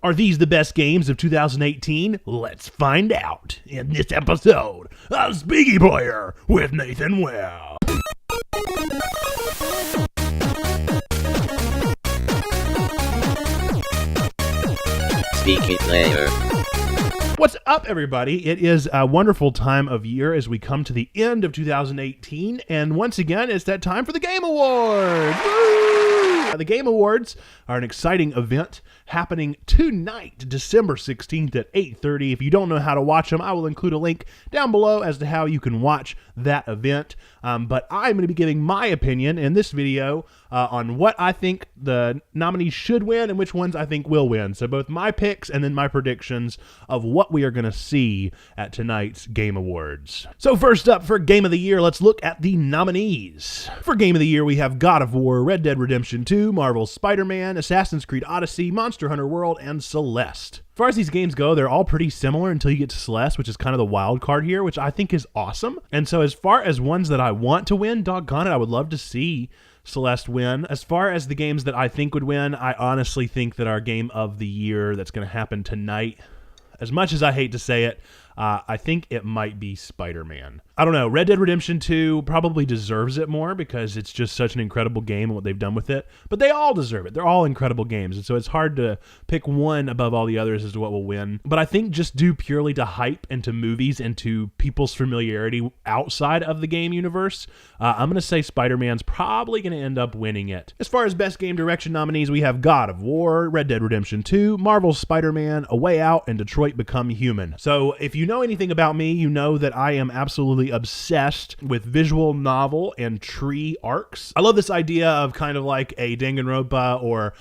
Are these the best games of 2018? Let's find out in this episode of Speaky Player with Nathan Webb. Speaky Player. What's up, everybody? It is a wonderful time of year as we come to the end of 2018, and once again, it's that time for the Game Awards. Woo! The Game Awards are an exciting event happening tonight, December 16th at 8:30. If you don't know how to watch them, I will include a link down below as to how you can watch that event. But I'm going to be giving my opinion in this video on what I think the nominees should win and which ones I think will win. So both my picks and then my predictions of what we are going to see at tonight's Game Awards. So first up for Game of the Year, let's look at the nominees. For Game of the Year, we have God of War, Red Dead Redemption 2, Marvel's Spider-Man, Assassin's Creed Odyssey, Monster Hunter World, and Celeste. As far as these games go, they're all pretty similar until you get to Celeste, which is kind of the wild card here, which I think is awesome. And so as far as ones that I want to win, doggone it, I would love to see Celeste win. As far as the games that I think would win, I honestly think that our Game of the Year that's going to happen tonight, as much as I hate to say it, I think it might be Spider-Man. I don't know. Red Dead Redemption 2 probably deserves it more because it's just such an incredible game and what they've done with it. But they all deserve it. They're all incredible games. And so it's hard to pick one above all the others as to what will win. But I think just due purely to hype and to movies and to people's familiarity outside of the game universe, I'm going to say Spider-Man's probably going to end up winning it. As far as Best Game Direction nominees, we have God of War, Red Dead Redemption 2, Marvel's Spider-Man, A Way Out, and Detroit Become Human. So if you know anything about me, you know that I am absolutely obsessed with visual novel and tree arcs. I love this idea of kind of like a Danganronpa or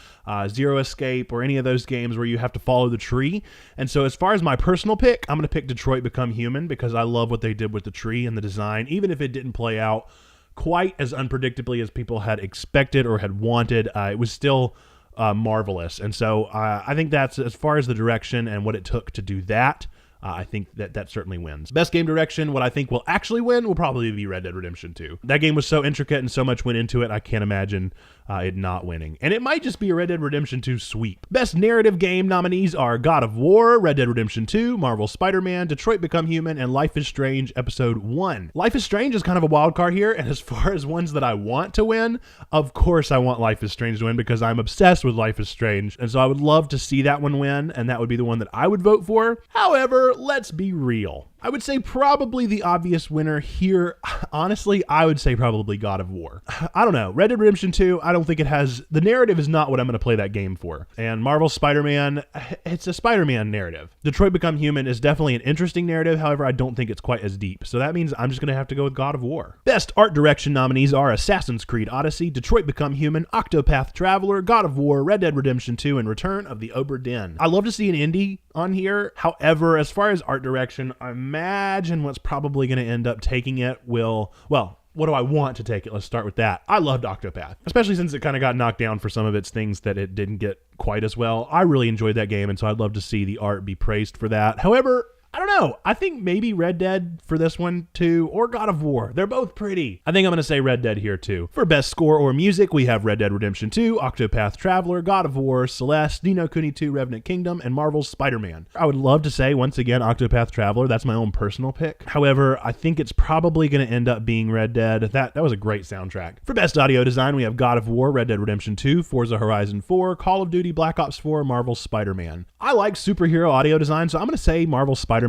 Zero Escape or any of those games where you have to follow the tree. And so as far as my personal pick, I'm going to pick Detroit Become Human because I love what they did with the tree and the design, even if it didn't play out quite as unpredictably as people had expected or had wanted. It was still marvelous. And so I think that's as far as the direction and what it took to do that. I think that certainly wins. Best game direction, what I think will actually win will probably be Red Dead Redemption 2. That game was so intricate and so much went into it, I can't imagine it not winning. And it might just be a Red Dead Redemption 2 sweep. Best narrative game nominees are God of War, Red Dead Redemption 2, Marvel's Spider-Man, Detroit Become Human, and Life is Strange Episode 1. Life is Strange is kind of a wild card here, and as far as ones that I want to win, of course I want Life is Strange to win because I'm obsessed with Life is Strange, and so I would love to see that one win, and that would be the one that I would vote for. However, let's be real. I would say probably the obvious winner here, honestly, I would say probably God of War. I don't know. Red Dead Redemption 2, I don't think it has, the narrative is not what I'm going to play that game for. And Marvel's Spider-Man, it's a Spider-Man narrative. Detroit Become Human is definitely an interesting narrative, however, I don't think it's quite as deep. So that means I'm just going to have to go with God of War. Best art direction nominees are Assassin's Creed Odyssey, Detroit Become Human, Octopath Traveler, God of War, Red Dead Redemption 2, and Return of the Obra Dinn. I love to see an indie on here. However, as far as art direction, I imagine what's probably going to end up taking it will, well, what do I want to take it? Let's start with that. I loved Octopath, especially since it kind of got knocked down for some of its things that it didn't get quite as well. I really enjoyed that game, and so I'd love to see the art be praised for that. However, I don't know. I think maybe Red Dead for this one too, or God of War. They're both pretty. I think I'm going to say Red Dead here too. For best score or music, we have Red Dead Redemption 2, Octopath Traveler, God of War, Celeste, Ni no Kuni 2, Revenant Kingdom, and Marvel's Spider-Man. I would love to say, once again, Octopath Traveler. That's my own personal pick. However, I think it's probably going to end up being Red Dead. That was a great soundtrack. For best audio design, we have God of War, Red Dead Redemption 2, Forza Horizon 4, Call of Duty, Black Ops 4, Marvel's Spider-Man. I like superhero audio design, so I'm going to say Marvel's Spider-Man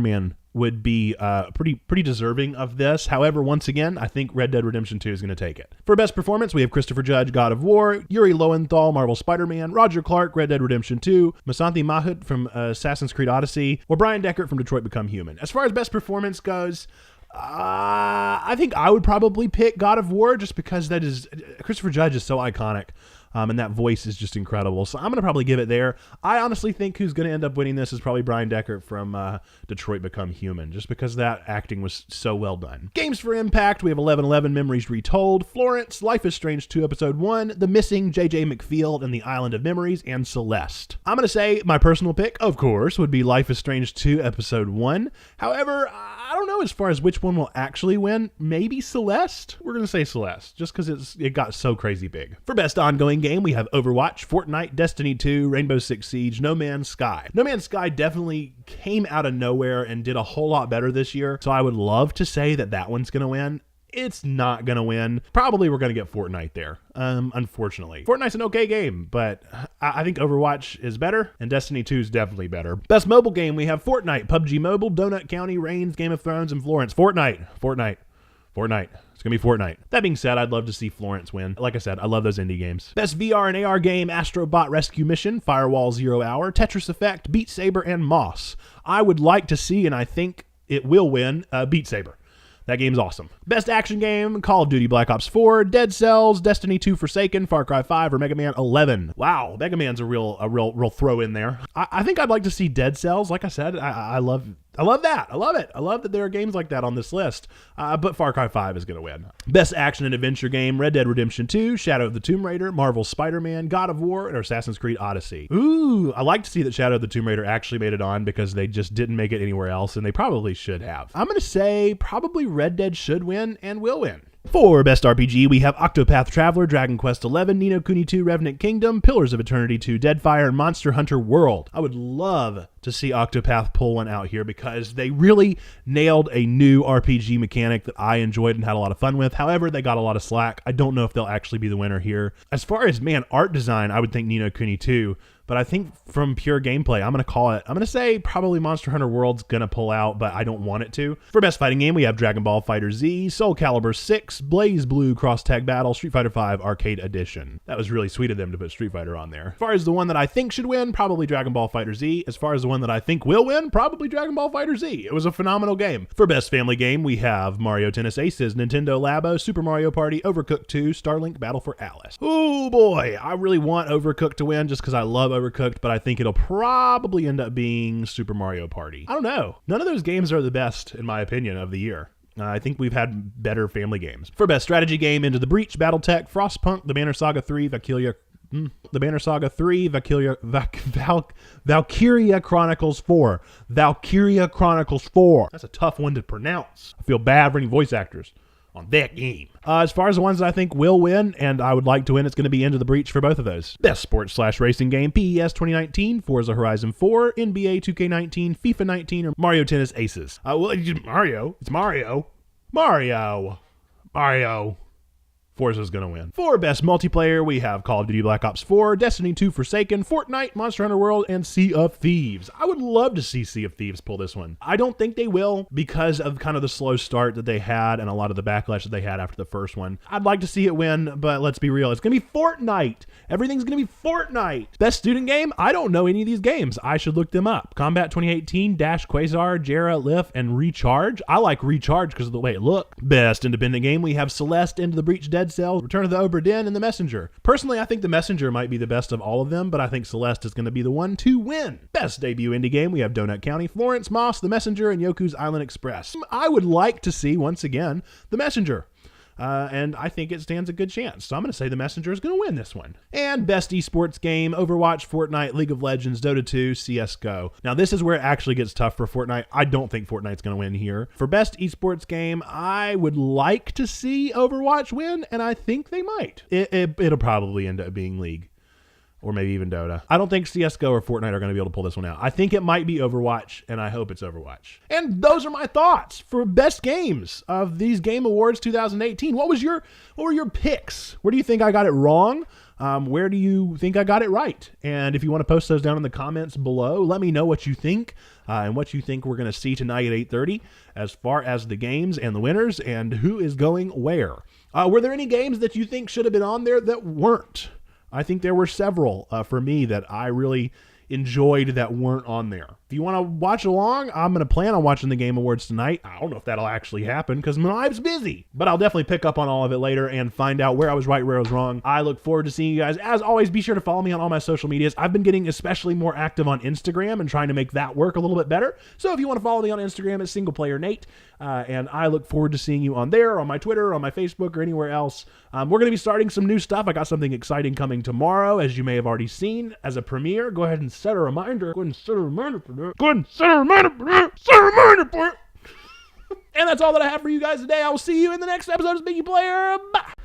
would be pretty deserving of this. However, once again, I think Red Dead Redemption 2 is going to take it. For best performance, we have Christopher Judge, God of War, Yuri Lowenthal, Marvel Spider-Man, Roger Clark, Red Dead Redemption 2, Masanthi Mahut from Assassin's Creed Odyssey, or Brian Dechart from Detroit Become Human. As far as best performance goes, I think I would probably pick God of War just because that is, Christopher Judge is so iconic. And that voice is just incredible. So I'm going to probably give it there. I honestly think who's going to end up winning this is probably Brian Dechart from Detroit Become Human, just because that acting was so well done. Games for Impact, we have 1111 Memories Retold, Florence, Life is Strange 2 Episode 1, The Missing, J.J. McField and the Island of Memories, and Celeste. I'm going to say my personal pick, of course, would be Life is Strange 2 Episode 1. However, I don't don't know as far as which one will actually win. Maybe Celeste? We're going to say Celeste, just because it got so crazy big. For best ongoing game, we have Overwatch, Fortnite, Destiny 2, Rainbow Six Siege, No Man's Sky. No Man's Sky definitely came out of nowhere and did a whole lot better this year, so I would love to say that one's going to win. It's not going to win. Probably we're going to get Fortnite there, unfortunately. Fortnite's an okay game, but I think Overwatch is better, and Destiny 2 is definitely better. Best mobile game, we have Fortnite, PUBG Mobile, Donut County, Reigns, Game of Thrones, and Florence. Fortnite. It's going to be Fortnite. That being said, I'd love to see Florence win. Like I said, I love those indie games. Best VR and AR game, Astrobot Rescue Mission, Firewall Zero Hour, Tetris Effect, Beat Saber, and Moss. I would like to see, and I think it will win, Beat Saber. That game's awesome. Best action game, Call of Duty Black Ops 4, Dead Cells, Destiny 2 Forsaken, Far Cry 5, or Mega Man 11. Wow, Mega Man's a real throw in there. I think I'd like to see Dead Cells. Like I said, I love that. I love it. I love that there are games like that on this list. But Far Cry 5 is going to win. Best action and adventure game, Red Dead Redemption 2, Shadow of the Tomb Raider, Marvel's Spider-Man, God of War, and Assassin's Creed Odyssey. Ooh, I like to see that Shadow of the Tomb Raider actually made it on because they just didn't make it anywhere else, and they probably should have. I'm going to say probably Red Dead should win and will win. For Best RPG, we have OctopathTraveler, Dragon Quest XI, Ni no Kuni 2, Revenant Kingdom, Pillars of Eternity 2, Deadfire, and Monster Hunter World. I would love to see Octopath pull one out here because they really nailed a new RPG mechanic that I enjoyed and had a lot of fun with. However, they got a lot of slack. I don't know if they'll actually be the winner here. As far as, art design, I would think Ni no Kuni 2. But I think from pure gameplay, I'm going to call it. I'm going to say probably Monster Hunter World's going to pull out, but I don't want it to. For best fighting game, we have Dragon Ball FighterZ, Soul Calibur 6, Blaze Blue Cross Tag Battle, Street Fighter 5 Arcade Edition. That was really sweet of them to put Street Fighter on there. As far as the one that I think should win, probably Dragon Ball FighterZ. As far as the one that I think will win, probably Dragon Ball FighterZ. It was a phenomenal game. For best family game, we have Mario Tennis Aces, Nintendo Labo, Super Mario Party, Overcooked 2, Starlink Battle for Alice. Oh boy, I really want Overcooked to win just because I love Overcooked, but I think it'll probably end up being Super Mario Party. I don't know. None of those games are the best, in my opinion, of the year. I think we've had better family games. For best strategy game, Into the Breach, BattleTech, Frostpunk, The Banner Saga 3, Valkyria Chronicles 4. Valkyria Chronicles 4. That's a tough one to pronounce. I feel bad for any voice actors on that game. As far as the ones that I think will win, and I would like to win, it's going to be Into the Breach for both of those. Best sports/racing game, PES 2019, Forza Horizon 4, NBA 2K19, FIFA 19, or Mario Tennis Aces. Mario. It's Mario. Mario. Forza's going to win. For best multiplayer, we have Call of Duty Black Ops 4, Destiny 2 Forsaken, Fortnite, Monster Hunter World, and Sea of Thieves. I would love to see Sea of Thieves pull this one. I don't think they will because of kind of the slow start that they had and a lot of the backlash that they had after the first one. I'd like to see it win, but let's be real. It's going to be Fortnite. Everything's going to be Fortnite. Best student game? I don't know any of these games. I should look them up. Combat 2018, Dash, Quasar, Jera, Lift, and Recharge. I like Recharge because of the way it looked. Best independent game, we have Celeste, Into the Breach, Dead Cells, Return of the Obra Dinn, and The Messenger. Personally, I think The Messenger might be the best of all of them, but I think Celeste is going to be the one to win. Best debut indie game, we have Donut County, Florence, Moss, The Messenger, and Yoku's Island Express. I would like to see, once again, The Messenger. And I think it stands a good chance. So I'm going to say The Messenger is going to win this one. And best esports game, Overwatch, Fortnite, League of Legends, Dota 2, CSGO. Now this is where it actually gets tough for Fortnite. I don't think Fortnite's going to win here. For best esports game, I would like to see Overwatch win, and I think they might. It'll probably end up being League. Or maybe even Dota. I don't think CSGO or Fortnite are going to be able to pull this one out. I think it might be Overwatch, and I hope it's Overwatch. And those are my thoughts for best games of these Game Awards 2018. What were your picks? Where do you think I got it wrong? Where do you think I got it right? And if you want to post those down in the comments below, let me know what you think and what you think we're going to see tonight at 8:30 as far as the games and the winners and who is going where. Were there any games that you think should have been on there that weren't? I think there were several for me that I really enjoyed that weren't on there. If you want to watch along, I'm going to plan on watching the Game Awards tonight. I don't know if that'll actually happen because my life's busy, but I'll definitely pick up on all of it later and find out where I was right, where I was wrong. I look forward to seeing you guys. As always, be sure to follow me on all my social medias. I've been getting especially more active on Instagram and trying to make that work a little bit better. So if you want to follow me on Instagram, it's SinglePlayerNate. And I look forward to seeing you on there, on my Twitter, on my Facebook, or anywhere else. We're going to be starting some new stuff. I got something exciting coming tomorrow, as you may have already seen as a premiere. Go ahead and set a reminder. Go ahead and set a reminder for that. And that's all that I have for you guys today. I will see you in the next episode of Speaking Player. Bye.